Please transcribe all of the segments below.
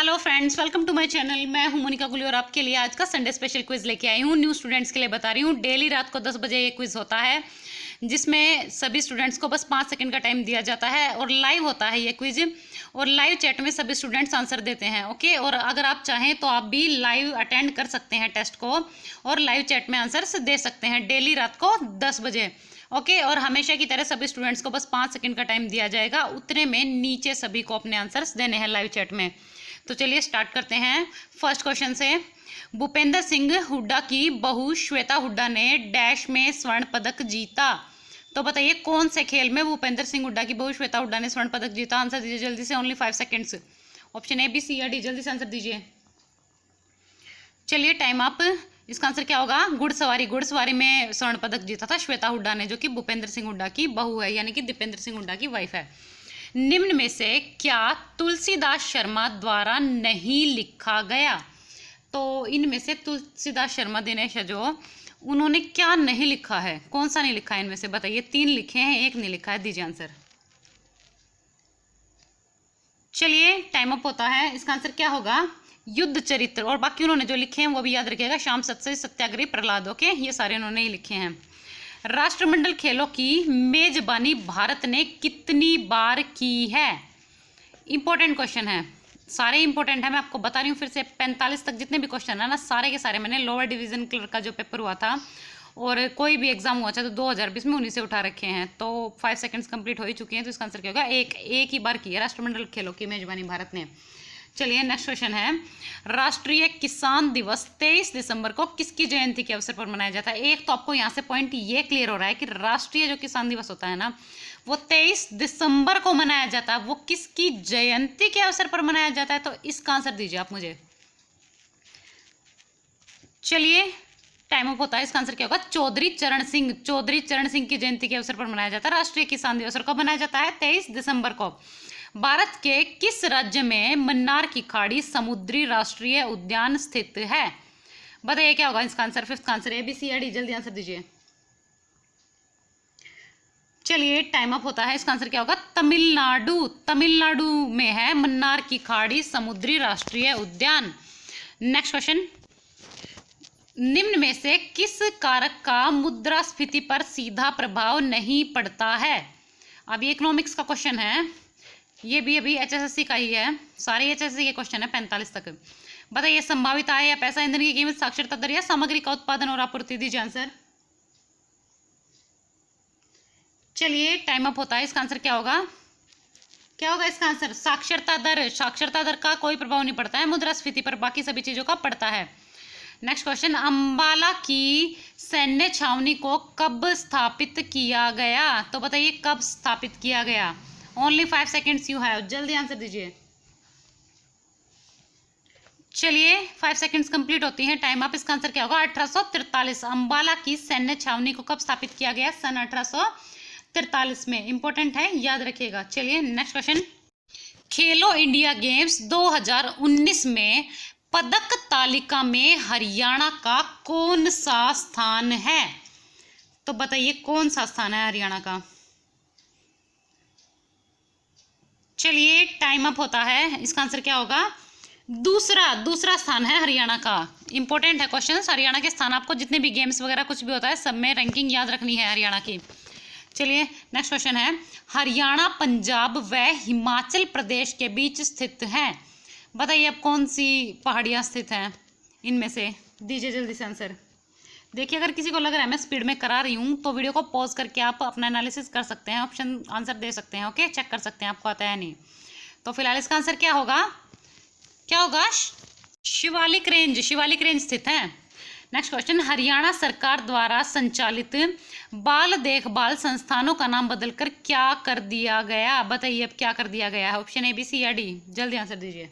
Hello friends, welcome to my channel. मैं हूं मोनिका गुली और आपके लिए आज का संडे स्पेशल क्विज लेके आई हूं। न्यू स्टूडेंट्स के लिए बता रही हूं। डेली रात को 10 बजे ये क्विज होता है जिसमें सभी स्टूडेंट्स को बस 5 सेकंड का टाइम दिया जाता है और लाइव होता है ये क्विज। और लाइव चैट में सभी स्टूडेंट्स आंसर देते हैं। ओके, और अगर आप चाहें तो आप भी लाइव अटेंड कर सकते हैं टेस्ट को और लाइव चैट में आंसर्स दे सकते हैं डेली रात को 10 बजे। ओके, और हमेशा की तरह सभी स्टूडेंट्स को बस 5 सेकंड का टाइम दिया जाएगा। उतने में नीचे सभी को अपने आंसर्स देने हैं लाइव चैट में। तो चलिए स्टार्ट करते हैं फर्स्ट क्वेश्चन से। भूपेंद्र सिंह हुड्डा की बहू श्वेता हुड्डा ने डैश में स्वर्ण पदक जीता। तो बताइए कौन से खेल में भूपेंद्र सिंह हुड्डा की बहू श्वेता हुड्डा ने स्वर्ण पदक जीता। आंसर दीजिए जल्दी से, only 5 seconds. Option A, B, C या डी, जल्दी से आंसर दीजिए। चलिए टाइम अप। इसका आंसर क्या होगा? घुड़सवारी में स्वर्ण पदक जीता था श्वेता हुड्डा ने, जो कि भूपेंद्र सिंह हुड्डा की बहू है, यानी कि दीपेंद्र सिंह हुड्डा की वाइफ है। निम्न में से क्या तुलसीदास शर्मा द्वारा नहीं लिखा गया? तो इनमें से तुलसीदास शर्मा दिनेश जो उन्होंने क्या नहीं लिखा है, कौन सा नहीं लिखा है इनमें से? बताइए। 3 लिखे हैं, 1 नहीं लिखा है। दीजिए आंसर। चलिए टाइम अप होता है। इसका आंसर क्या होगा? युद्ध चरित्र। और बाकी उन्होंने जो लिखे हैं वो भी याद रखिएगा। श्याम सत्सई, सत्याग्रही, प्रहलाद। ओके, ये सारे उन्होंने ही लिखे हैं। राष्ट्रमंडल खेलों की मेजबानी भारत ने कितनी बार की है? इंपॉर्टेंट क्वेश्चन है, सारे इंपॉर्टेंट है। मैं आपको बता रही हूँ फिर से। 45 तक जितने भी क्वेश्चन है ना, सारे के सारे मैंने लोअर डिवीजन क्लर्क का जो पेपर हुआ था और कोई भी एग्जाम हुआ था तो 2020 में उन्हीं से उठा रखे हैं। तो 5 सेकंड्स कंप्लीट हो ही चुके हैं। तो इसका आंसर क्या होगा? एक ही बार की है राष्ट्रमंडल खेलों की मेजबानी भारत ने। चलिए नेक्स्ट क्वेश्चन है। राष्ट्रीय किसान दिवस 23 दिसंबर को किसकी जयंती के अवसर पर मनाया जाता है? एक तो आपको यहाँ से पॉइंट ये क्लियर हो रहा है कि राष्ट्रीय जो किसान दिवस होता है ना, वो 23 दिसंबर को मनाया जाता है। वो किसकी जयंती के अवसर पर मनाया जाता है? तो इसका आंसर दीजिए आप मुझे। चलिए टाइम अप होता है। इसका आंसर क्या होगा? चौधरी चरण सिंह की जयंती के अवसर पर मनाया जाता है राष्ट्रीय किसान दिवस। और कब मनाया जाता है? 23 दिसंबर को। भारत के किस राज्य में मन्नार की खाड़ी समुद्री राष्ट्रीय उद्यान स्थित है? बताइए क्या होगा इसका आंसर? 5th आंसर, ए, बी, सी या डी, जल्दी आंसर दीजिए। चलिए टाइम अप होता है। इसका आंसर क्या होगा? तमिलनाडु में है मन्नार की खाड़ी समुद्री राष्ट्रीय उद्यान। Next question. निम्न में से किस कारक का मुद्रास्फीति पर सीधा प्रभाव नहीं पड़ता है? अभी इकोनॉमिक्स का क्वेश्चन है, ये भी अभी HSSC का ही है। सारे HSSC के क्वेश्चन है 45 तक। बताइए संभावित आय या पैसा, ईंधन की कीमत, साक्षरता दर या सामग्री का उत्पादन और आपूर्ति। दीजिए आंसर। चलिए टाइम अप होता है। इसका आंसर क्या होगा? इसका आंसर? साक्षरता दर का कोई प्रभाव नहीं पड़ता है मुद्रास्फीति पर, बाकी सभी चीजों का पड़ता है। Next question. अंबाला की सैन्य छावनी को कब स्थापित किया गया? तो बताइए कब स्थापित किया गया? ओनली 5 सेकेंड्स यू हैव, जल्दी आंसर दीजिए। चलिए 5 सेकेंड्स कंप्लीट होती हैं। Time up. इसका आंसर क्या होगा? 1843। अंबाला की सैन्य छावनी को कब स्थापित किया गया? सन 1843 में। इंपॉर्टेंट है, याद रखिएगा। चलिए नेक्स्ट क्वेश्चन। खेलो इंडिया गेम्स 2019 में पदक तालिका में हरियाणा का कौन सा स्थान है? तो बताइए कौन सा स्थान है हरियाणा का? चलिए टाइम अप होता है। इसका आंसर क्या होगा? दूसरा स्थान है हरियाणा का। इंपॉर्टेंट है क्वेश्चन। हरियाणा के स्थान आपको जितने भी गेम्स वगैरह कुछ भी होता है सब में रैंकिंग याद रखनी है हरियाणा की। चलिए नेक्स्ट क्वेश्चन है। हरियाणा, पंजाब व हिमाचल प्रदेश के बीच स्थित है। बताइए अब कौन सी पहाड़ियाँ स्थित हैं इनमें से? दीजिए जल्दी से आंसर। देखिए अगर किसी को लग रहा है मैं स्पीड में करा रही हूँ तो वीडियो को पॉज करके आप अपना एनालिसिस कर सकते हैं, ऑप्शन आंसर दे सकते हैं। ओके, चेक कर सकते हैं आपको आता है नहीं। तो फिलहाल इसका आंसर क्या होगा? शिवालिक रेंज स्थित है। Next question. हरियाणा सरकार द्वारा संचालित बाल देखभाल संस्थानों का नाम बदलकर क्या कर दिया गया? बताइए अब क्या कर दिया गया है? ऑप्शन ए, बी, सी या डी, जल्दी आंसर दीजिए।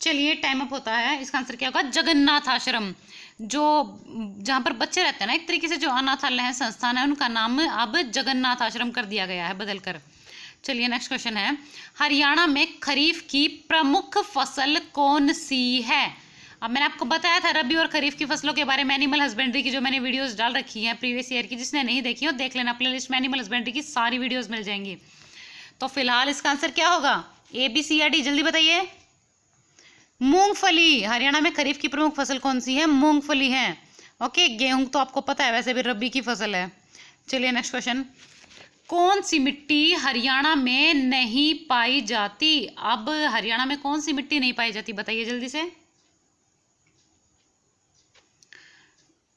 चलिए टाइम अप होता है। इसका आंसर क्या होगा? जगन्नाथ आश्रम। जो जहाँ पर बच्चे रहते हैं ना, एक तरीके से जो अनाथालय संस्थान है, उनका नाम अब जगन्नाथ आश्रम कर दिया गया है बदलकर। चलिए नेक्स्ट क्वेश्चन है। हरियाणा में खरीफ की प्रमुख फसल कौन सी है? अब मैंने आपको बताया था रबी और खरीफ की फसलों के बारे में एनिमल हस्बेंड्री की जो मैंने वीडियोस डाल रखी हैं प्रीवियस ईयर की। जिसने नहीं देखी हो देख लेना, प्लेलिस्ट में एनिमल हस्बेंड्री की सारी वीडियोस मिल जाएंगी। तो फिलहाल इसका आंसर क्या होगा? ए बी सी या डी, जल्दी बताइए। मूंगफली, हरियाणा में खरीफ की प्रमुख फसल कौन सी है? मूंगफली है। ओके, गेहूं तो आपको पता है वैसे भी रबी की फसल है। चलिए नेक्स्ट क्वेश्चन, कौन सी मिट्टी हरियाणा में नहीं पाई जाती? अब हरियाणा में कौन सी मिट्टी नहीं पाई जाती, बताइए जल्दी से।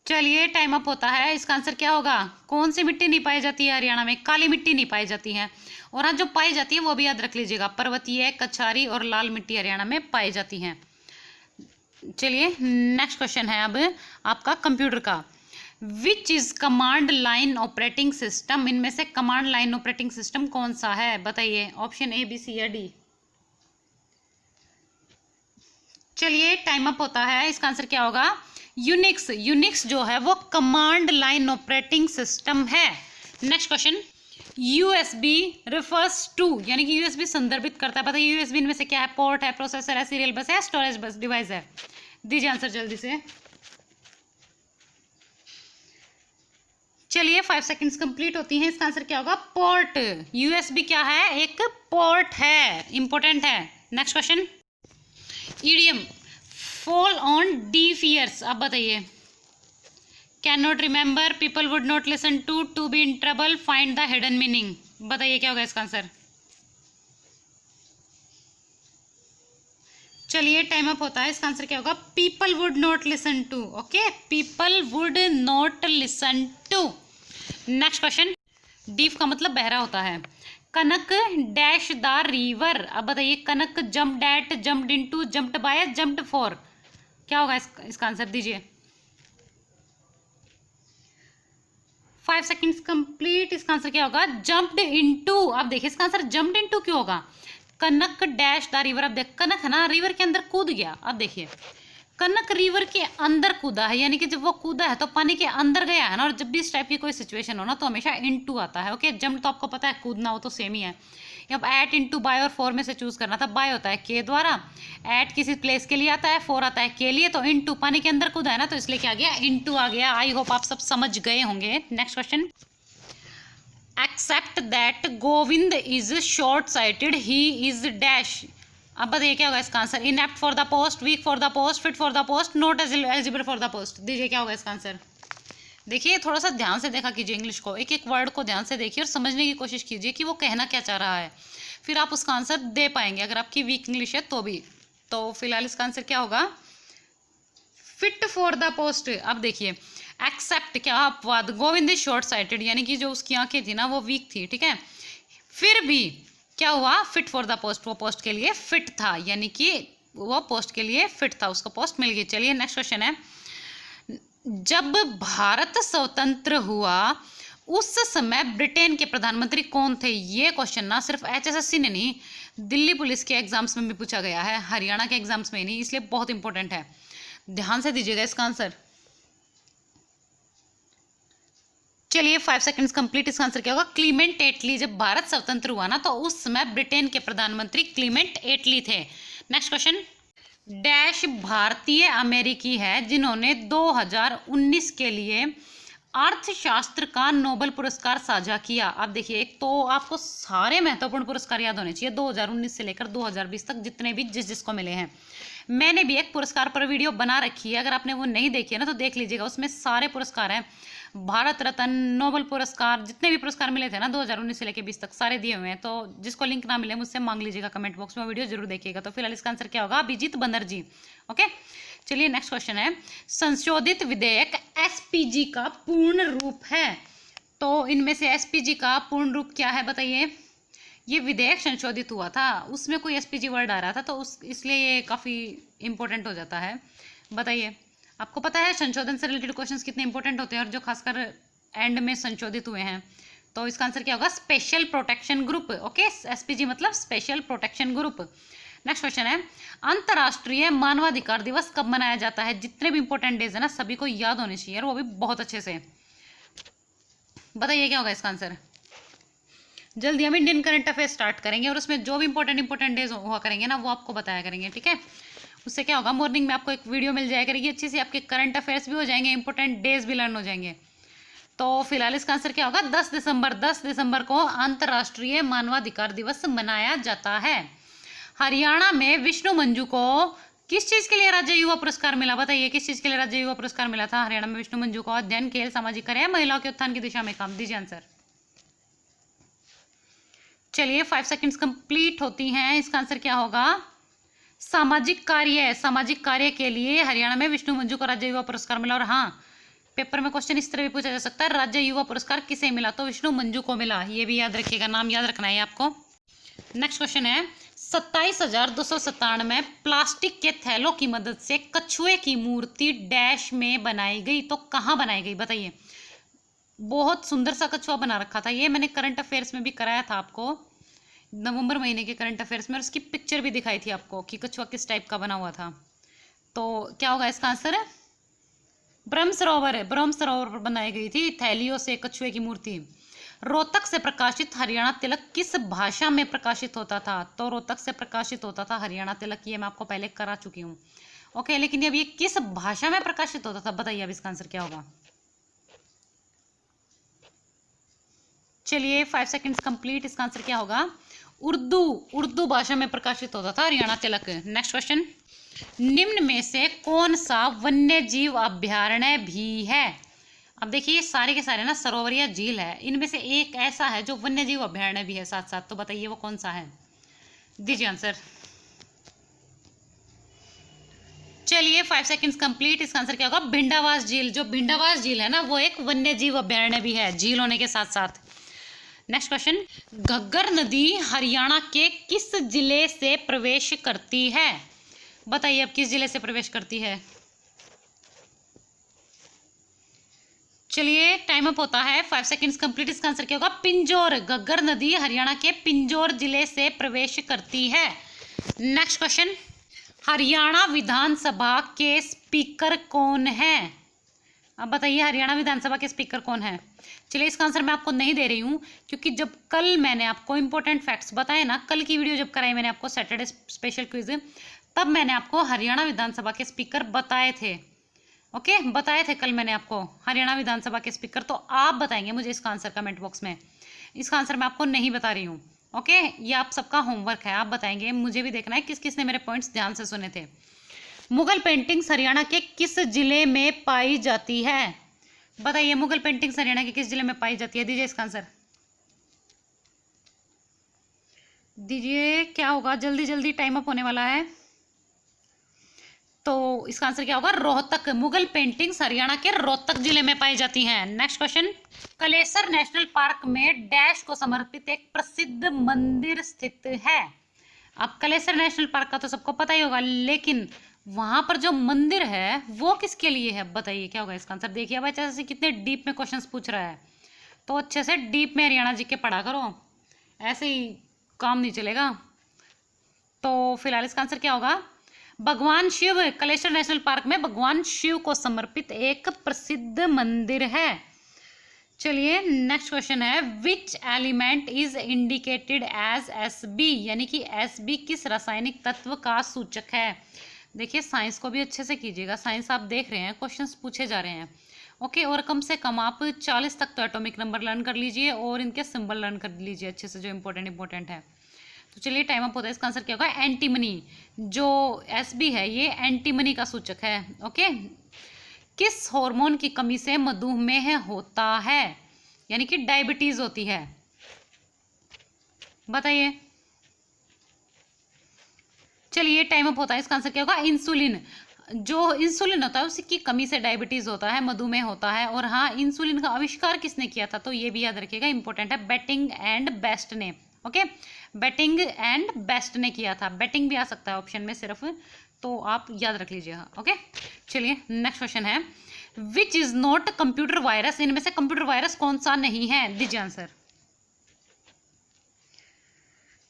चलिए टाइम अप होता है, इसका आंसर क्या होगा? कौन सी मिट्टी नहीं पाई जाती है हरियाणा में? काली मिट्टी नहीं पाई जाती है। और हाँ, जो पाई जाती है वो भी याद रख लीजिएगा, पर्वतीय, कछारी और लाल मिट्टी हरियाणा में पाई जाती हैं। चलिए नेक्स्ट क्वेश्चन है अब आपका कंप्यूटर का। Which is command line operating system? इनमें से कमांड लाइन ऑपरेटिंग सिस्टम कौन सा है, बताइए। ऑप्शन ए, बी, सी या डी। चलिए टाइम अप होता है, इसका आंसर क्या होगा? यूनिक्स। यूनिक्स जो है वो कमांड लाइन ऑपरेटिंग सिस्टम है। Next question, USB refers to, यानी कि यूएसबी संदर्भित करता है, बताइए यूएसबी इनमें से क्या है? पोर्ट है, प्रोसेसर है, सीरियल बस है, स्टोरेज बस डिवाइस है, दीजिए आंसर जल्दी से। चलिए 5 सेकंड्स कंप्लीट होती हैं, इसका आंसर क्या होगा? पोर्ट। यूएसबी क्या है? एक पोर्ट है, इंपॉर्टेंट है। Next question, idiom fall on deaf ears, अब बताइए। Can not remember, people would not listen to be in trouble, find the hidden meaning, बताइए क्या होगा इसका आंसर। चलिए टाइम अप होता है, इसका आंसर क्या होगा? People would not listen to. Okay, people would not listen to. Next question, deaf का मतलब बहरा होता है। कनक डैश द रिवर, अब बताइए। Kanak jumped at, jumped into, jumped by, jumped for, क्या होगा इसका आंसर, दीजिए। 5 सेकेंड्स कंप्लीट, इसका आंसर क्या होगा? Jumped into. अब देखिए इसका आंसर जम्प्ड इनटू क्यों होगा? कनक डैश द रिवर, अब देख कनक है ना, रिवर के अंदर कूद गया। अब देखिए कनक रिवर के अंदर कूदा है, यानी कि जब वो कूदा है तो पानी के अंदर गया है ना। और जब भी इस टाइप की कोई सिचुएशन हो ना तो हमेशा इनटू आता है। ओके, जम्प तो आपको पता है कूदना, वो तो सेम ही है। अब एट इनटू बाय और फोर में से चूज करना था। बाय होता है के द्वारा, एट किसी प्लेस के लिए आता है, फोर आता है के लिए, तो इनटू पानी के अंदर कूदा है ना, तो इसलिए क्या आ गया? इनटू आ गया। आई होप आप सब समझ गए होंगे। Next question, except that Govind is short sighted, he is dash, अब बताइए क्या होगा इसका answer? Inept for the post, weak for the post, fit for the post, not eligible for the post, दीजिए क्या होगा इसका आंसर। देखिए थोड़ा सा ध्यान से देखा कीजिए इंग्लिश को, एक एक वर्ड को ध्यान से देखिए और समझने की कोशिश कीजिए कि वो कहना क्या चाह रहा है, फिर आप उसका आंसर दे पाएंगे। अगर आपकी वीक इंग्लिश है तो भी। तो फिलहाल इसका आंसर क्या होगा? Fit for the post. अब देखिए एक्सेप्ट क्या अपवाद, गोविंद इज शॉर्ट साइटेड, यानी कि जो उसकी आंखें थी ना वो वीक थी, ठीक है, फिर भी क्या हुआ? फिट फॉर द पोस्ट, वो पोस्ट के लिए फिट था, यानी कि वो पोस्ट के लिए फिट था, उसको पोस्ट मिल गई। चलिए नेक्स्ट क्वेश्चन है, जब भारत स्वतंत्र हुआ उस समय ब्रिटेन के प्रधानमंत्री कौन थे? ये क्वेश्चन ना सिर्फ HSSC ने नहीं, दिल्ली पुलिस के एग्जाम्स में भी पूछा गया है, हरियाणा के एग्जाम्स में नहीं, इसलिए बहुत इंपॉर्टेंट है, ध्यान से दीजिएगा इसका आंसर। चलिए 5 सेकंड्स कंप्लीट, इसका आंसर क्या होगा? क्लीमेंट एटली। जब भारत स्वतंत्र हुआ ना तो उस समय ब्रिटेन के प्रधानमंत्री क्लीमेंट एटली थे। नेक्स्ट क्वेश्चन, डैश भारतीय अमेरिकी है जिन्होंने 2019 के लिए अर्थशास्त्र का नोबेल पुरस्कार साझा किया। अब देखिए एक तो आपको सारे महत्वपूर्ण पुरस्कार याद होने चाहिए 2019 से लेकर 2020 तक, जितने भी जिसको मिले हैं। मैंने भी एक पुरस्कार पर वीडियो बना रखी है, अगर आपने वो नहीं देखी है ना तो देख लीजिएगा, उसमें सारे पुरस्कार हैं, भारत रत्न, नोबेल पुरस्कार, जितने भी पुरस्कार मिले थे ना 2019 से लेकर 20 तक सारे दिए हुए हैं। तो जिसको लिंक ना मिले मुझसे मांग लीजिएगा कमेंट बॉक्स में, वीडियो जरूर देखिएगा। तो फिलहाल इसका आंसर क्या होगा? अभिजीत बनर्जी। ओके, चलिए नेक्स्ट क्वेश्चन है, संशोधित विधेयक SPG का पूर्ण रूप है, तो इनमें से SPG का पूर्ण रूप क्या है बताइए? ये विधेयक संशोधित हुआ था, उसमें कोई SPG वर्ड आ रहा था, तो इसलिए ये काफ़ी इंपॉर्टेंट हो जाता है। बताइए, आपको पता है संशोधन से रिलेटेड क्वेश्चंस कितने इंपॉर्टेंट होते हैं और जो खासकर एंड में संशोधित हुए हैं। तो इसका आंसर क्या होगा? Special protection group. Okay, SPG मतलब special protection group. Next question है, अंतर्राष्ट्रीय मानवाधिकार दिवस कब मनाया जाता है? जितने भी इंपॉर्टेंट डेज है ना सभी को याद होने चाहिए और वो भी बहुत अच्छे से। बताइए क्या होगा इसका आंसर? जल्दी हम इंडियन करंट अफेयर स्टार्ट करेंगे और उसमें जो भी इंपॉर्टेंट डेज हुआ करेंगे ना वो आपको बताया करेंगे, ठीक है। उससे क्या होगा, मॉर्निंग में आपको एक वीडियो मिल जाया करेगी अच्छी सी, आपके करंट अफेयर्स भी हो जाएंगे, इंपॉर्टेंट डेज भी लर्न हो जाएंगे। तो फिलहाल इसका आंसर क्या होगा? 10 दिसंबर को अंतर्राष्ट्रीय मानवाधिकार दिवस मनाया जाता है। हरियाणा में विष्णु मंजू को किस चीज के लिए राज्य युवा पुरस्कार मिला? बताइए किस चीज के लिए राज्य युवा पुरस्कार मिला था हरियाणा में विष्णु मंजू को? अध्ययन, खेल, सामाजिक कार्य, महिलाओं के उत्थान की दिशा में काम। दीजिए आंसर। चलिए 5 सेकंड्स कंप्लीट होती हैं। इसका आंसर क्या होगा? सामाजिक कार्य। सामाजिक कार्य के लिए हरियाणा में विष्णु मंजू को राज्य युवा पुरस्कार मिला। और हाँ, पेपर में क्वेश्चन इस तरह भी पूछा जा सकता है, राज्य युवा पुरस्कार किसे मिला? तो विष्णु मंजू को मिला। ये भी याद रखिएगा, नाम याद रखना है आपको। नेक्स्ट क्वेश्चन है 27,297 प्लास्टिक के थैलों की मदद से कछुए की मूर्ति डैश में बनाई गई। तो कहाँ बनाई गई? बताइए। बहुत सुंदर सा कछुआ बना रखा था। ये मैंने करंट अफेयर्स में भी कराया था आपको, नवंबर महीने के करंट अफेयर्स में, और उसकी पिक्चर भी दिखाई थी आपको कि कछुआ किस टाइप का बना हुआ था। तो क्या होगा इसका आंसर? है ब्रह्म सरोवर है। ब्रह्म सरोवर पर बनाई गई थी थैलियों से कछुए की मूर्ति। रोहतक से प्रकाशित हरियाणा तिलक किस भाषा में प्रकाशित होता था? तो रोहतक से प्रकाशित होता था हरियाणा तिलक। ये मैं आपको पहले करा चुकी हूँ। ओके, लेकिन अब ये किस भाषा में प्रकाशित होता था? बताइए अब इसका आंसर क्या होगा? चलिए 5 सेकंड्स कंप्लीट। इसका आंसर क्या होगा? उर्दू भाषा में प्रकाशित होता था हरियाणा तिलक। नेक्स्ट क्वेश्चन, निम्न में से कौन सा वन्य जीव अभ्यारण्य भी है? अब देखिए ये सारे के सारे ना सरोवर या झील है, इनमें से एक ऐसा है जो वन्य जीव अभ्यारण्य भी है साथ साथ। तो बताइए वो कौन सा है? दीजिए आंसर। चलिए 5 सेकंड्स कंप्लीट। इसका आंसर क्या होगा? भिंडावास झील। जो भिंडावास झील है ना, वो एक वन्य जीव अभ्यारण्य भी है, झील होने के साथ साथ। नेक्स्ट क्वेश्चन, घग्गर नदी हरियाणा के किस जिले से प्रवेश करती है? बताइए अब किस जिले से प्रवेश करती है? चलिए टाइम अप होता है। 5 सेकंड्स कंप्लीट। इसका आंसर क्या होगा? पिंजौर। घग्गर नदी हरियाणा के पिंजौर जिले से प्रवेश करती है। नेक्स्ट क्वेश्चन, हरियाणा विधानसभा के स्पीकर कौन है? अब बताइए हरियाणा विधानसभा के स्पीकर कौन है? चलिए इसका आंसर मैं आपको नहीं दे रही हूँ, क्योंकि जब कल मैंने आपको इंपॉर्टेंट फैक्ट्स बताए ना, कल की वीडियो जब कराई मैंने आपको सैटरडे स्पेशल क्विज, तब मैंने आपको हरियाणा विधानसभा के स्पीकर बताए थे। ओके, बताए थे कल मैंने आपको हरियाणा विधानसभा के स्पीकर। तो आप बताएंगे मुझे इसका आंसर कमेंट बॉक्स में। इसका आंसर मैं आपको नहीं बता रही हूँ। ओके, ये आप सबका होमवर्क है, आप बताएंगे। मुझे भी देखना है किस किस ने मेरे पॉइंट्स ध्यान से सुने थे। मुगल पेंटिंग्स हरियाणा के किस जिले में पाई जाती है? बताइए मुगल पेंटिंग्स हरियाणा के किस जिले में पाई जाती है? दीजिए इसका आंसर। दीजिए क्या होगा? जल्दी जल्दी, टाइम अप होने वाला है। तो इसका आंसर क्या होगा? रोहतक। मुगल पेंटिंग्स हरियाणा के रोहतक जिले में पाई जाती हैं। Next question, Kalesar national park में डैश को समर्पित एक प्रसिद्ध मंदिर स्थित है। अब कलेसर नेशनल पार्क का तो सबको पता ही होगा, लेकिन वहां पर जो मंदिर है वो किसके लिए है? बताइए क्या होगा इसका आंसर? देखिए भाई जैसे कितने डीप में क्वेश्चंस पूछ रहा है, तो अच्छे से डीप में हरियाणा जी के पढ़ा करो, ऐसे ही काम नहीं चलेगा। तो फिलहाल इसका आंसर क्या होगा? भगवान शिव। कलेसर नेशनल पार्क में भगवान शिव को समर्पित एक प्रसिद्ध मंदिर है। चलिए नेक्स्ट क्वेश्चन है, which element is indicated as SB? यानी कि एसबी किस रासायनिक तत्व का सूचक है? देखिए साइंस को भी अच्छे से कीजिएगा, साइंस आप देख रहे हैं क्वेश्चंस पूछे जा रहे हैं। ओके, और कम से कम आप 40 तक तो एटॉमिक नंबर लर्न कर लीजिए और इनके सिंबल लर्न कर लीजिए अच्छे से, जो इंपॉर्टेंट है। तो चलिए टाइम अप होता है। इसका आंसर क्या होगा? एंटीमनी। जो एसबी है ये एंटीमनी का सूचक है। ओके, किस हार्मोन की कमी से मधुमेह होता है? यानी कि डायबिटीज होती है। बताइए। चलिए टाइम अप होता है। इसका आंसर क्या होगा? इंसुलिन। जो इंसुलिन होता है उसकी कमी से डायबिटीज होता है, मधुमेह होता है। और हाँ, इंसुलिन का आविष्कार किसने किया था? तो ये भी याद रखिएगा, इंपॉर्टेंट है। बेटिंग एंड बेस्ट ने। ओके, बेटिंग एंड बेस्ट ने किया था। बेटिंग भी आ सकता है ऑप्शन में सिर्फ, तो आप याद रख लीजिएगा। ओके, चलिए नेक्स्ट क्वेश्चन है, which is not computer virus? इनमें से कंप्यूटर वायरस कौन सा नहीं है? दीजिए आंसर।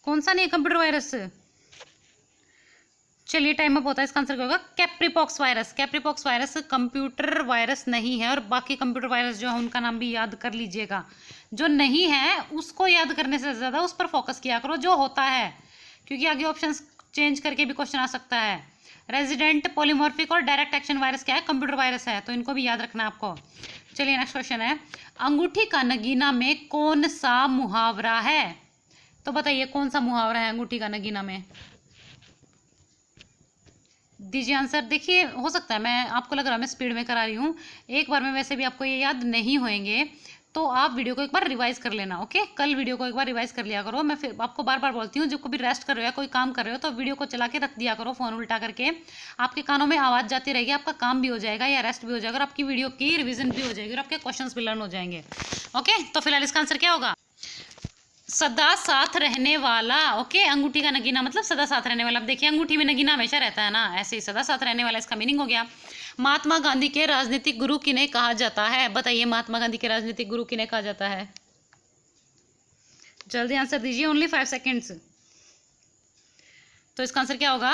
कौन सा नहीं है कंप्यूटर वायरस? चलिए टाइम अप होता है। इसका आंसर क्या होगा? Capripox virus. Capripox virus computer virus नहीं है। और बाकी कंप्यूटर वायरस जो है उनका नाम भी याद कर लीजिएगा। जो नहीं है उसको याद करने से ज़्यादा उस पर फोकस किया करो जो होता है, क्योंकि आगे ऑप्शंस चेंज करके भी क्वेश्चन आ सकता है। रेजिडेंट, पॉलीमॉर्फिक और डायरेक्ट एक्शन वायरस क्या है? कंप्यूटर वायरस है, तो इनको भी याद रखना है आपको। चलिए नेक्स्ट क्वेश्चन है, अंगूठी का नगीना में कौन सा मुहावरा है? तो बताइए कौन सा मुहावरा है अंगूठी का नगीना में? दीजिए आंसर। देखिए हो सकता है मैं आपको लग रहा है मैं स्पीड में करा रही हूँ, एक बार में वैसे भी आपको ये याद नहीं होंगे, तो आप वीडियो को एक बार रिवाइज कर लेना। ओके, कल वीडियो को एक बार रिवाइज कर लिया करो। मैं फिर आपको बार बार बोलती हूँ, जब कभी रेस्ट कर रहे हो या कोई काम कर रहे हो तो वीडियो को चला के रख दिया करो, फोन उल्टा करके। आपके कानों में आवाज़ जाती रहेगी, आपका काम भी हो जाएगा या रेस्ट भी हो जाएगा, और आपकी वीडियो की रिविजन भी हो जाएगी और आपके क्वेश्चन भी लर्न हो जाएंगे। ओके, तो फिलहाल इसका आंसर क्या होगा? सदा साथ रहने वाला। ओके, अंगूठी का नगीना मतलब सदा साथ रहने वाला। अब देखिए अंगूठी में नगीना हमेशा रहता है ना, ऐसे ही सदा साथ रहने वाला इसका मीनिंग हो गया। महात्मा गांधी के राजनीतिक गुरु किन्हें कहा जाता है? बताइए, महात्मा गांधी के राजनीतिक गुरु किन्हें कहा जाता है? जल्दी आंसर दीजिए, ओनली 5 सेकेंड्स। तो इसका आंसर क्या होगा?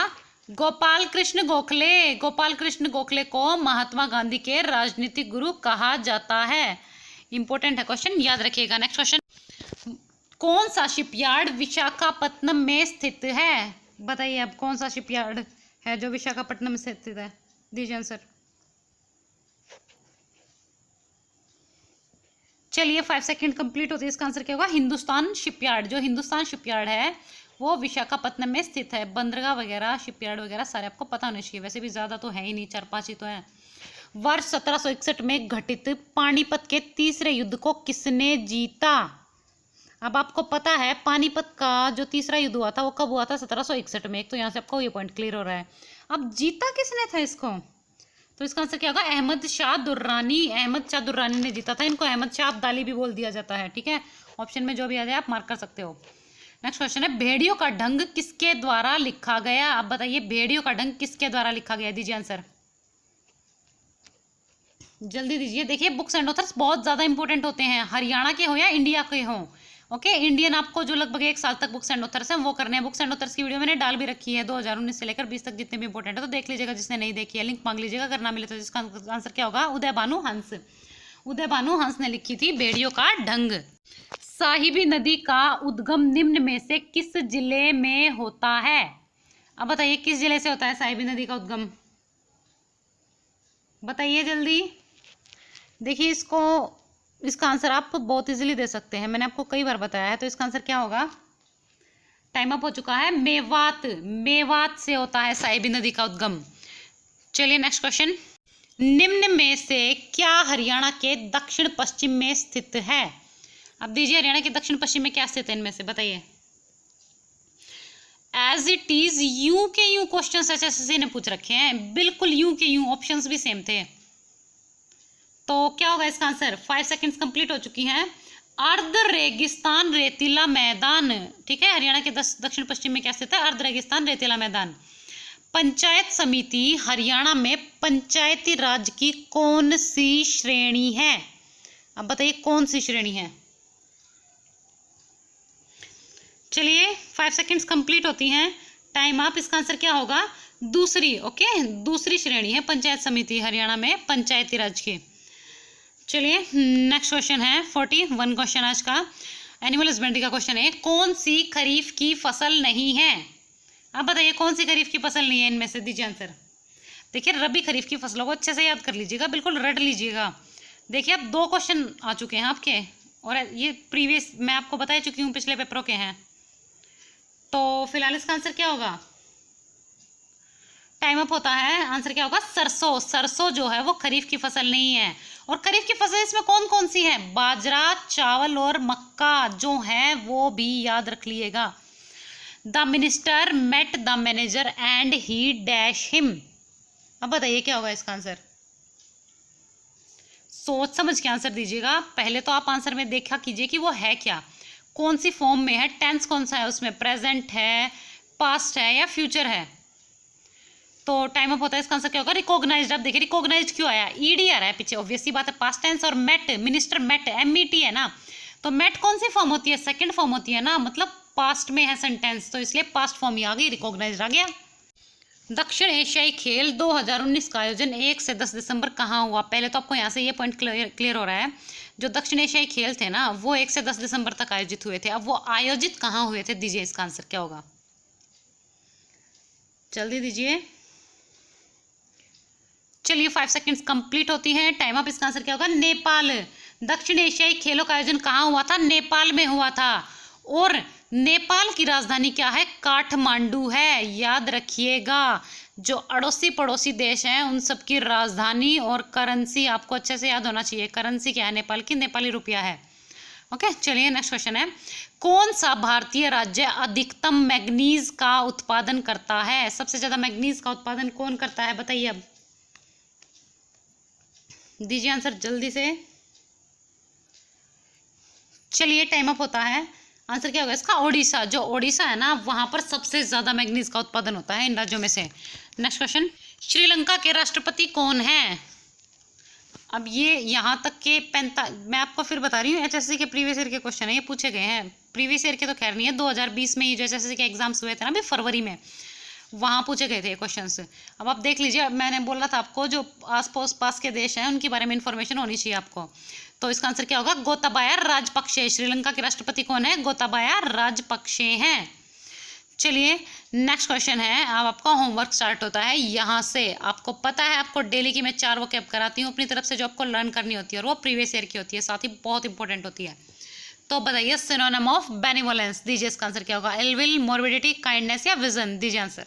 गोपाल कृष्ण गोखले। गोपाल कृष्ण गोखले को महात्मा गांधी के राजनीतिक गुरु कहा जाता है। इंपॉर्टेंट है क्वेश्चन, याद रखिएगा। नेक्स्ट क्वेश्चन, कौन सा शिपयार्ड विशाखापट्टनम में स्थित है? बताइए अब कौन सा शिपयार्ड है जो विशाखापट्टनम में स्थित है? दीजिए आंसर। चलिए 5 सेकंड कंप्लीट होते हैं, इसका आंसर क्या होगा? हिंदुस्तान शिपयार्ड। जो हिंदुस्तान शिपयार्ड है वो विशाखापट्टनम में स्थित है। बंदरगाह वगैरह, शिपयार्ड वगैरह सारे आपको पता होने चाहिए, वैसे भी ज़्यादा तो है ही नहीं, 4-5 ही तो है। वर्ष 1761 में घटित पानीपत के तीसरे युद्ध को किसने जीता? अब आपको पता है पानीपत का जो तीसरा युद्ध हुआ था वो कब हुआ था? 1761 में। एक तो यहाँ से आपको ये पॉइंट क्लियर हो रहा है। अब जीता किसने था इसको? तो इसका आंसर क्या होगा? अहमद शाह दुर्रानी। अहमद शाह दुर्रानी ने जीता था। इनको अहमद शाह अब्दाली भी बोल दिया जाता है। ठीक है, ऑप्शन में जो भी आ जाए आप मार्क कर सकते हो। नेक्स्ट क्वेश्चन है, भेड़ियों का ढंग किसके द्वारा लिखा गया? आप बताइए, भेड़ियों का ढंग किसके द्वारा लिखा गया? दीजिए आंसर, जल्दी दीजिए। देखिए बुक्स एंड ऑथर्स बहुत ज़्यादा इंपॉर्टेंट होते हैं, हरियाणा के हो या इंडिया के हो। ओके, इंडियन आपको जो लगभग 1 साल तक बुक्स एंड ऑथर्स हैं वो करने हैं। बुक्स एंड ऑथर्स की वीडियो मैंने डाल भी रखी है 2019 से लेकर 20 तक, जितने भी इंपॉर्टेंट है तो देख लीजिएगा। जिसने नहीं देखी है लिंक मांग लीजिएगा, अगर ना मिले तो। जिसका आंसर क्या होगा? उदय भानु हंस। उदय भानु हंस ने लिखी थी भेड़ियों का ढंग। साहिबी नदी का उद्गम निम्न में से किस जिले में होता है? अब बताइए किस जिले से होता है साहिबी नदी का उद्गम? बताइए जल्दी। देखिए इसका आंसर आप बहुत इजीली दे सकते हैं, मैंने आपको कई बार बताया है। तो इसका आंसर क्या होगा? टाइम अप हो चुका है। मेवात। मेवात से होता है साहिबी नदी का उद्गम। चलिए नेक्स्ट क्वेश्चन, निम्न में से क्या हरियाणा के दक्षिण पश्चिम में स्थित है? अब दीजिए, हरियाणा के दक्षिण पश्चिम में क्या स्थित है इनमें से? बताइए। एज इट इज, यूं के यूं क्वेश्चन एसएससी ने पूछ रखे हैं, बिल्कुल यूं के यूं, ऑप्शंस भी सेम थे। तो क्या होगा इसका आंसर? 5 सेकंड्स कंप्लीट हो चुकी हैं। अर्ध रेगिस्तान रेतीला मैदान। ठीक है, हरियाणा के दक्षिण पश्चिम में क्या स्थित है? अर्ध रेगिस्तान रेतीला मैदान। पंचायत समिति हरियाणा में पंचायती राज की कौन सी श्रेणी है? अब बताइए कौन सी श्रेणी है? चलिए 5 सेकंड्स कंप्लीट होती हैं, टाइम अप। इसका आंसर क्या होगा? दूसरी। ओके, दूसरी श्रेणी है पंचायत समिति हरियाणा में पंचायती राज की। चलिए नेक्स्ट क्वेश्चन है 41 क्वेश्चन आज का, एनिमल हस्बेंड्री का क्वेश्चन है। कौन सी खरीफ की फसल नहीं है? अब बताइए कौन सी खरीफ की फसल नहीं है इनमें से? दीजिए आंसर। देखिए रबी खरीफ की फसलों को अच्छे से याद कर लीजिएगा, बिल्कुल रट लीजिएगा। देखिए अब 2 क्वेश्चन आ चुके हैं आपके, और ये प्रीवियस मैं आपको बता चुकी हूँ, पिछले पेपरों के हैं। तो फिलहाल इसका आंसर क्या होगा? टाइम अप होता है। आंसर क्या होगा? सरसों। सरसों जो है वो खरीफ की फसल नहीं है। और खरीफ की फसल इसमें कौन कौन सी है? बाजरा, चावल और मक्का जो है वो भी याद रख लीजिएगा। The minister met the manager and he dash him. अब बताइए क्या होगा इसका आंसर? सोच समझ के आंसर दीजिएगा। पहले तो आप आंसर में देखा कीजिए कि वो है क्या, कौन सी फॉर्म में है, टेंस कौन सा है उसमें, प्रेजेंट है, पास्ट है या फ्यूचर है। तो टाइम अप होता है। इसका आंसर क्या होगा? रिकॉग्नाइज्ड। अब देखिए रिकॉग्नाइज्ड क्यों आया? ईडी आ रहा है पीछे, ऑब्वियसली बात है, पास्ट टेंस। और मेट, मिनिस्टर मेट, एमईटी है ना, तो मेट कौन सी फॉर्म होती है? सेकंड फॉर्म होती है ना, मतलब पास्ट में है सेंटेंस, तो इसलिए पास्ट फॉर्म ही आ गई, रिकॉग्नाइज्ड आ गया। दक्षिण एशियाई खेल 2019 का आयोजन 1 से 10 दिसंबर कहाँ हुआ? पहले तो आपको यहाँ से ये पॉइंट क्लियर हो रहा है, जो दक्षिण एशियाई खेल थे ना वो 1 से 10 दिसंबर तक आयोजित हुए थे। अब वो आयोजित कहाँ हुए थे? दीजिए इसका आंसर क्या होगा? जल्दी दीजिए। चलिए 5 सेकंड्स कंप्लीट होती हैं, टाइम अप। इसका आंसर क्या होगा? नेपाल। दक्षिण एशियाई खेलों का आयोजन कहाँ हुआ था? नेपाल में हुआ था। और नेपाल की राजधानी क्या है? काठमांडू है, याद रखिएगा। जो अड़ोसी पड़ोसी देश हैं उन सब की राजधानी और करेंसी आपको अच्छे से याद होना चाहिए। करेंसी क्या है नेपाल की? नेपाली रुपया है। ओके, चलिए नेक्स्ट क्वेश्चन है, कौन सा भारतीय राज्य अधिकतम मैग्नीज का उत्पादन करता है? सबसे ज्यादा मैग्नीज का उत्पादन कौन करता है, बताइए। अब दीजिए आंसर जल्दी से। चलिए टाइम अप होता है। आंसर क्या होगा इसका? ओडिशा। जो ओडिशा है ना, वहां पर सबसे ज्यादा मैग्नीज का उत्पादन होता है इन राज्यों में से। नेक्स्ट क्वेश्चन, श्रीलंका के राष्ट्रपति कौन है? अब ये यहाँ तक के मैं आपको फिर बता रही हूँ, एचएससी के प्रीवियस ईयर के क्वेश्चन है, ये पूछे गए हैं। प्रीवियस ईयर के तो खैर नहीं है, 2020 में ही जो एचएससी के एग्जाम्स हुए थे ना अभी फरवरी में, वहाँ पूछे गए थे क्वेश्चंस। अब आप देख लीजिए, मैंने बोला था आपको जो आस पास के देश हैं उनके बारे में इंफॉर्मेशन होनी चाहिए आपको। तो इसका आंसर क्या होगा? गोताबाया राजपक्षे। श्रीलंका के राष्ट्रपति कौन है? गोताबाया राजपक्षे हैं। चलिए नेक्स्ट क्वेश्चन है। अब आपका होमवर्क स्टार्ट होता है यहाँ से। आपको पता है आपको डेली की मैं 4 वोकैब कराती हूँ अपनी तरफ से जो आपको लर्न करनी होती है, और वो प्रीवियस ईयर की होती है, साथ ही बहुत इंपॉर्टेंट होती है। तो बताइए सिनोनिम ऑफ बेनिवोलेंस, दीजिए इसका आंसर क्या होगा? इलविल, मोर्बिडिटी, काइंडनेस या विजन? दीजिए answer.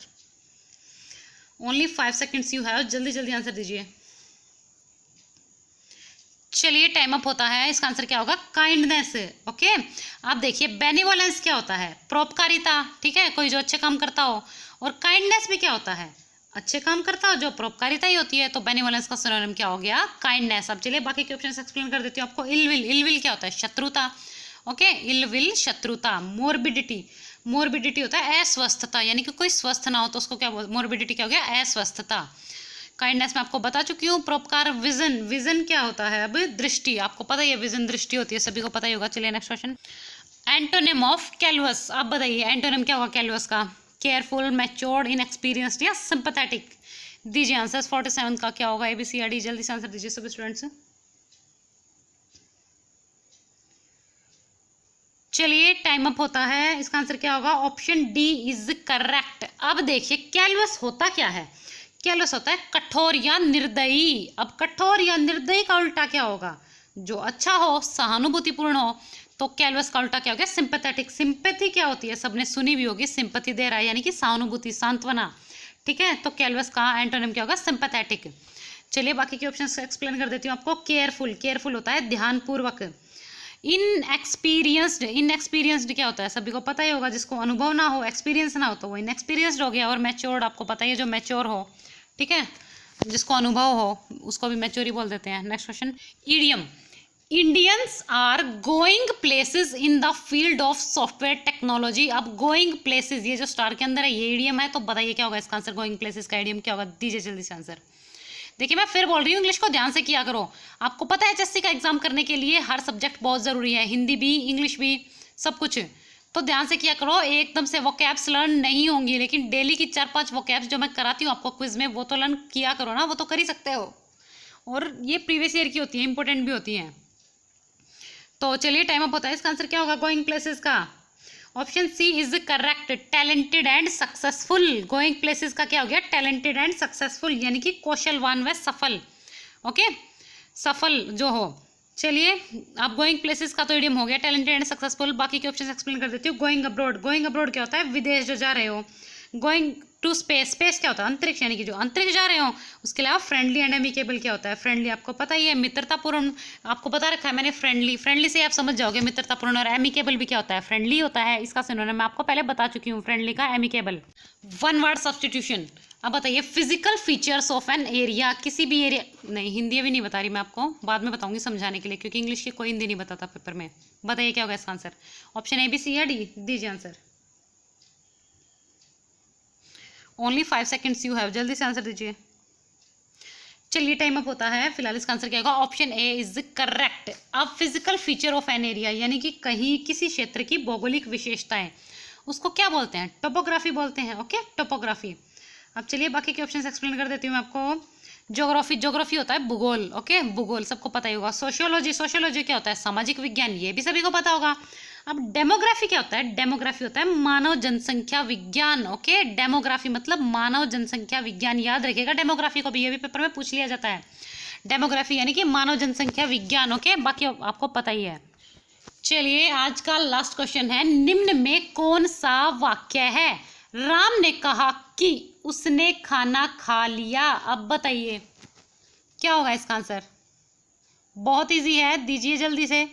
Only 5 seconds you have, जल्दी जल्दी आंसर दीजिए। चलिए टाइम अप होता है। इसका आंसर क्या होगा? काइंडनेस। ओके, आप देखिए बेनिवोलेंस क्या होता है? परोपकारिता, ठीक है, कोई जो अच्छे काम करता हो। और काइंडनेस भी क्या होता है? अच्छे काम करता हो, जो परोपकारिता ही होती है। तो बेनिवोलेंस का सिनोनिम क्या हो गया? काइंडनेस। अब चलिए बाकी के ऑप्शन एक्सप्लेन कर देती हूँ आपको। इलविल, इलविल क्या होता है? शत्रुता। ओके, इलविल शत्रुता। मोर्बिडिटी, मोर्बिडिटी होता है अस्वस्थता, यानी कि कोई स्वस्थ ना हो तो उसको क्या बोल, मोर्बिडिटी क्या हो गया? अस्वस्थता। काइंडनेस में आपको बता चुकी हूँ। परोपकार, विजन, विजन क्या होता है? अब दृष्टि, आपको पता ही है विजन दृष्टि होती है, सभी को पता ही होगा। चलिए नेक्स्ट क्वेश्चन, एंटोनिम ऑफ कैलवस। आप बताइए एंटोनिम क्या होगा कैलवस का? केयरफुल, मैच्योर्ड, इनएक्सपीरियंस्ड या सिंपैथेटिक? दीजिए आंसर। 47 का क्या होगा? ABCD, जल्दी से आंसर दीजिए सभी स्टूडेंट्स। चलिए टाइम अप होता है। इसका आंसर क्या होगा? Option D is correct. अब देखिए कैलवस होता क्या है? कैलवस होता है कठोर या निर्दयी। अब कठोर या निर्दयी का उल्टा क्या होगा? जो अच्छा हो, सहानुभूतिपूर्ण हो। तो कैलवस का उल्टा क्या हो गया? सिंपैथेटिक। सिंपैथी क्या होती है? सबने सुनी भी होगी, सिंपैथी दे रहा है यानी कि सहानुभूति, सांत्वना, ठीक है। तो कैलवस का एंटोनिम क्या होगा? सिंपैथेटिक। चलिए बाकी के ऑप्शन एक्सप्लेन कर देती हूँ आपको। केयरफुल, केयरफुल होता है ध्यानपूर्वक। इनएक्सपीरियंस्ड, इनएक्सपीरियंस्ड क्या होता है? सभी को पता ही होगा, जिसको अनुभव ना हो, एक्सपीरियंस ना हो तो वो इनएक्सपीरियंस्ड हो गया। और मैच्योर्ड आपको पता ही है, जो मैच्योर हो, ठीक है, जिसको अनुभव हो उसको भी मैच्योर ही बोल देते हैं। Next question, idiom. Indians are going places in the field of software technology. अब गोइंग प्लेसेस, ये जो स्टार के अंदर है ये ईडियम है। तो बताइए क्या होगा इसका आंसर? गोइंग प्लेसेस का ईडियम क्या होगा? दीजिए जल्दी से आंसर। देखिए मैं फिर बोल रही हूँ, इंग्लिश को ध्यान से किया करो। आपको पता है एचएससी का एग्जाम करने के लिए हर सब्जेक्ट बहुत ज़रूरी है, हिंदी भी, इंग्लिश भी, सब कुछ। तो ध्यान से किया करो। एकदम से वोकैब्स लर्न नहीं होंगी, लेकिन डेली की 4-5 वोकैब्स जो मैं कराती हूँ आपको क्विज में, वो तो लर्न किया करो ना, वो तो कर ही सकते हो। और ये प्रीवियस ईयर की होती है, इंपॉर्टेंट भी होती हैं। तो चलिए टाइम अप होता है। इसका आंसर क्या होगा गोइंग प्लेसेस का? Option C is correct, talented and successful. Going places का क्या हो गया? टैलेंटेड एंड सक्सेसफुल, यानी कि कौशलवान व सफल। ओके, सफल जो हो। चलिए अब गोइंग प्लेसेस का तो इडियम हो गया, टैलेंटेड एंड सक्सेसफुल। बाकी के ऑप्शन एक्सप्लेन कर देती हूँ। गोइंग अब्रॉड, गोइंग अब्रॉड क्या होता है? विदेश जो जा रहे हो। गोइंग टू स्पेस, स्पेस क्या होता है? अंतरिक्ष, यानी कि जो अंतरिक्ष जा रहे हो। उसके अलावा फ्रेंडली एंड एमिकेबल क्या होता है? फ्रेंडली आपको पता ही है, मित्रतापूर्ण, आपको बता रखा है मैंने। फ्रेंडली, फ्रेंडली से आप समझ जाओगे मित्रतापूर्ण। और एमिकेबल भी क्या होता है? फ्रेंडली होता है। इसका सिनोनिम मैं आपको पहले बता चुकी हूँ, फ्रेंडली का एमिकेबल। One word substitution. अब बताइए physical features of an area. किसी भी एरिया, नहीं हिंदी भी नहीं बता रही मैं आपको, बाद में बताऊंगी समझाने के लिए, क्योंकि इंग्लिश की कोई हिंदी नहीं बताता पेपर में। बताइए क्या होगा इसका आंसर? ऑप्शन ABC या D? दीजिए answer. Only 5 seconds you have, जल्दी से आंसर दीजिए। चलिए टाइम अप होता है। फिलहाल इसका आंसर क्या होगा? Option A is correct. अब physical feature of an area, यानी कि कहीं किसी क्षेत्र की भौगोलिक विशेषताएं, उसको क्या बोलते हैं? टोपोग्राफी बोलते हैं। Okay, topography. अब चलिए बाकी के ऑप्शन एक्सप्लेन कर देती हूँ मैं आपको। ज्योग्राफी, ज्योग्राफी होता है भूगोल। ओके, भूगोल सबको पता ही होगा। सोशियोलॉजी, सोशियोलॉजी क्या होता है? सामाजिक विज्ञान, ये भी सभी को पता होगा। अब डेमोग्राफी क्या होता है? डेमोग्राफी होता है मानव जनसंख्या विज्ञान। ओके, डेमोग्राफी मतलब मानव जनसंख्या विज्ञान, याद रखिएगा डेमोग्राफी को भी, ये भी पेपर में पूछ लिया जाता है। डेमोग्राफी यानी कि मानव जनसंख्या विज्ञान। ओके, बाकी आपको पता ही है। चलिए आज का लास्ट क्वेश्चन है, निम्न में कौन सा वाक्य है? राम ने कहा कि उसने खाना खा लिया। अब बताइए क्या होगा इसका आंसर? बहुत इजी है, दीजिए जल्दी से।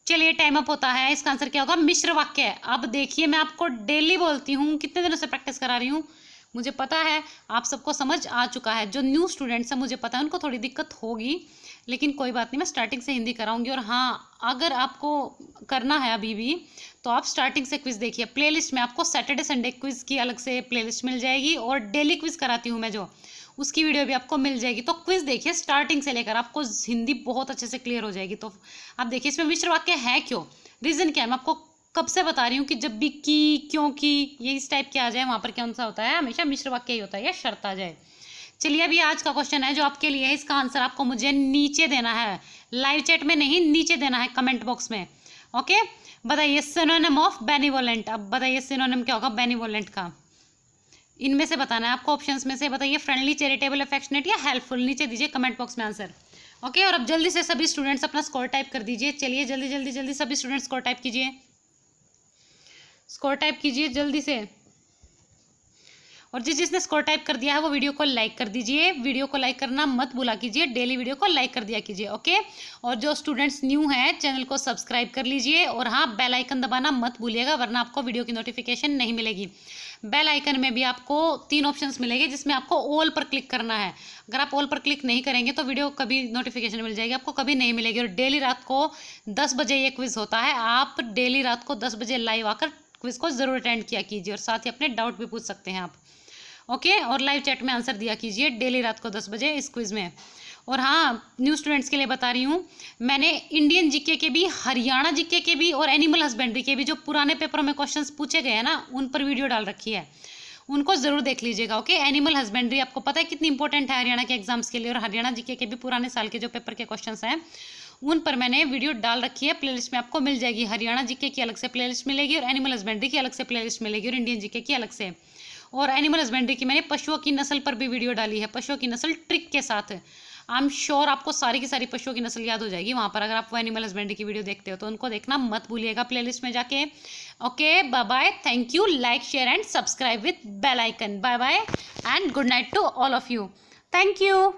चलिए टाइम अप होता है। इसका आंसर क्या होगा? मिश्र वाक्य है। अब देखिए मैं आपको डेली बोलती हूँ, कितने दिनों से प्रैक्टिस करा रही हूँ, मुझे पता है आप सबको समझ आ चुका है। जो न्यू स्टूडेंट्स हैं मुझे पता है उनको थोड़ी दिक्कत होगी, लेकिन कोई बात नहीं, मैं स्टार्टिंग से हिंदी कराऊंगी। और हाँ, अगर आपको करना है अभी भी तो आप स्टार्टिंग से क्विज देखिए। प्लेलिस्ट में आपको सैटरडे संडे क्विज की अलग से प्लेलिस्ट मिल जाएगी, और डेली क्विज कराती हूँ मैं जो, उसकी वीडियो भी आपको मिल जाएगी। तो क्विज देखिए स्टार्टिंग से लेकर, आपको हिंदी बहुत अच्छे से क्लियर हो जाएगी। तो आप देखिए इसमें मिश्र वाक्य है क्यों, रीज़न क्या है, मैं आपको कब से बता रही हूँ कि जब भी की, क्यों की, ये इस टाइप के आ जाए वहाँ पर कौन सा होता है, हमेशा मिश्र वाक्य ही होता है या शर्त आ जाए। चलिए अभी आज का क्वेश्चन है जो आपके लिए है, इसका आंसर आपको मुझे नीचे देना है, लाइव चैट में नहीं, नीचे देना है कमेंट बॉक्स में। ओके, बताइए सिनोनिम ऑफ बेनिवोलेंट। अब बताइए सिनोनिम क्या होगा बेनिवोलेंट का, इनमें से बताना है आपको, ऑप्शंस में से बताइए। फ्रेंडली, चैरिटेबल, अफेक्शनेट या हेल्पफुल, नीचे दीजिए कमेंट बॉक्स में आंसर। ओके, और अब जल्दी से सभी स्टूडेंट्स अपना स्कोर टाइप कर दीजिए। चलिए जल्दी जल्दी जल्दी सभी स्टूडेंट्स स्कोर टाइप कीजिए, स्कोर टाइप कीजिए जल्दी से। और जिसने स्कोर टाइप कर दिया है वो वीडियो को लाइक कर दीजिए, वीडियो को लाइक करना मत भूला कीजिए, डेली वीडियो को लाइक कर दिया कीजिए। ओके, और जो स्टूडेंट्स न्यू हैं चैनल को सब्सक्राइब कर लीजिए, और हाँ बेल आइकन दबाना मत भूलिएगा वरना आपको वीडियो की नोटिफिकेशन नहीं मिलेगी। बेल आइकन में भी आपको 3 ऑप्शंस मिलेंगे जिसमें आपको ऑल पर क्लिक करना है। अगर आप ऑल पर क्लिक नहीं करेंगे तो वीडियो कभी नोटिफिकेशन मिल जाएगी, आपको कभी नहीं मिलेगी। और डेली रात को 10 बजे ये क्विज होता है, आप डेली रात को 10 बजे लाइव आकर क्विज को जरूर अटेंड किया कीजिए, और साथ ही अपने डाउट भी पूछ सकते हैं आप। ओके, और लाइव चैट में आंसर दिया कीजिए डेली रात को 10 बजे इस क्विज में। और हाँ, न्यू स्टूडेंट्स के लिए बता रही हूँ, मैंने इंडियन जीके के भी, हरियाणा जीके के भी और एनिमल हस्बेंड्री के भी जो पुराने पेपरों में क्वेश्चंस पूछे गए हैं ना, उन पर वीडियो डाल रखी है, उनको ज़रूर देख लीजिएगा। ओके, एनिमल हस्बेंड्री आपको पता है कितनी इंपॉर्टेंट है हरियाणा के एग्जाम्स के लिए, और हरियाणा जीके के भी पुराने साल के जो पेपर के क्वेश्चन हैं उन पर मैंने वीडियो डाल रखी है, प्लेलिस्ट में आपको मिल जाएगी। हरियाणा जीके की अलग से प्लेलिस्ट मिलेगी, और एनिमल हस्बेंड्री की अलग से प्लेलिस्ट मिलेगी, और इंडियन जीके की अलग से। और एनिमल हस्बेंड्री की मैंने पशुओं की नस्ल पर भी वीडियो डाली है, पशुओं की नस्ल ट्रिक के साथ। आई एम श्योर आपको सारी की सारी पशुओं की नस्ल याद हो जाएगी वहाँ पर, अगर आप वो एनिमल हस्बेंड्री की वीडियो देखते हो तो उनको देखना मत भूलिएगा प्लेलिस्ट में जाके। Okay, bye bye, thank you, like share and subscribe with bell icon. Bye bye and good night to all of you, thank you.